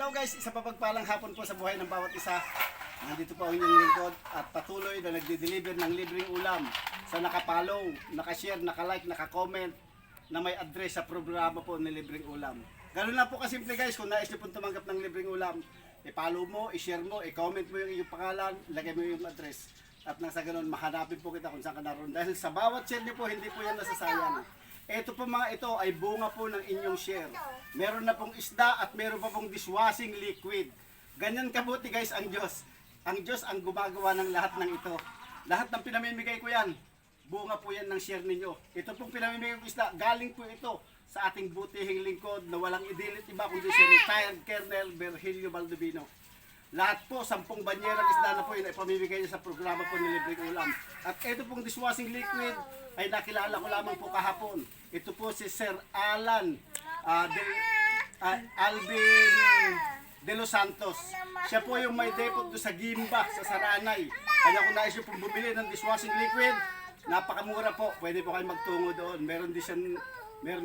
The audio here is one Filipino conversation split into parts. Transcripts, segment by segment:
Hello guys, isa pa pagpalang hapon po sa buhay ng bawat isa. Nandito po ang inyong lingkod at patuloy na nagde-deliver ng libreng ulam sa nakapollow, nakashare, nakalike, nakakomment na may address sa programa po ng libreng ulam. Ganun lang po kasimple guys, kung nais niyo po tumanggap ng libreng ulam, i-follow mo, i-share mo, i-comment mo yung iyong pangalan, ilagay mo yung address. At nang sa ganun, mahanapin po kita kung saan ka naroon. Dahil sa bawat share niyo po, hindi po yan nasasayang. Ito po mga ito ay bunga po ng inyong share. Meron na pong isda at meron pa pong dishwashing liquid. Ganyan kabuti guys ang Diyos. Ang Diyos ang gumagawa ng lahat ng ito. Lahat ng pinamimigay ko yan, bunga po yan ng share ninyo. Ito pong pinamimigay ko isda, galing po ito sa ating butihing lingkod na walang idilit iba kundi si retired Colonel Virgilio Baldovino. Lahat po, 10 banyerang isda na po yun ay pamimigay niya sa programa po ng libreng ulam. At ito pong dishwashing liquid ay nakilala ko lamang po kahapon. Ito po si Sir Alvin de los Santos. Siya po yung may depot do sa Gimba, sa Saranay. Kaya kung nais nyo pong bumili ng dishwashing liquid, napakamura po. Pwede po kayo magtungo doon. Meron din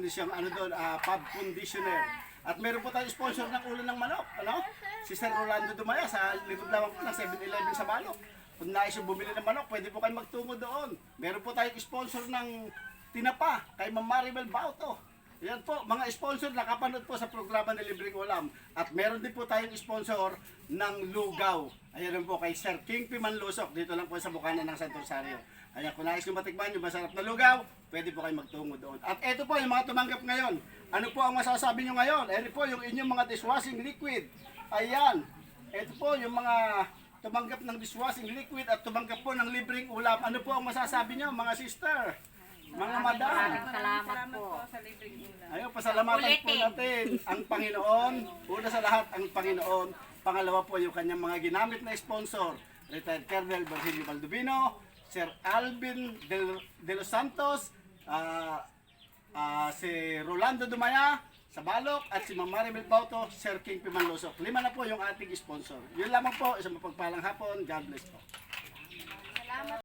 siyang ano doon, pub conditioner. At meron po tayong sponsor ng ulo ng manok. Ano? Si Sir Rolando Dumaya sa likod lamang po ng 7-Eleven sa Balok. Kung nais yung bumili ng manok, pwede po kayo magtungo doon. Meron po tayong sponsor ng tinapa kay Ma'am Maribel Bauto. Yan po, mga sponsor nakapanood po sa programa ng Libreng Ulam. At meron din po tayong sponsor ng lugaw. Ayan po kay Sir King Pimanlusok. Dito lang po sa Bukana ng Santo Rosario. Ayan, kung nais nyo matikman yung masarap na lugaw, pwede po kayo magtungo doon. At ito po yung mga tumanggap ngayon. Ano po ang masasabi nyo ngayon? Ito po yung inyong mga dishwashing liquid. Ayan, ito po yung mga tumanggap ng dishwashing liquid at tumanggap po ng libreng ulam. Ano po ang masasabi nyo mga sister? Mga madam. Salamat po. sa libreng ulam. Ayun, pasalamatan po natin ang Panginoon. Una sa lahat, ang Panginoon. Pangalawa po yung kanyang mga ginamit na sponsor. Retired Colonel Virgilio Baldovino, Sir Alvin de los Santos, si Rolando Dumaya sa Balok, at si Ma'am Maribel Bauto, Sir King Pimanlusok. 5 na po yung ating sponsor. Yun lamang po, isang mapagpalang hapon. God bless po.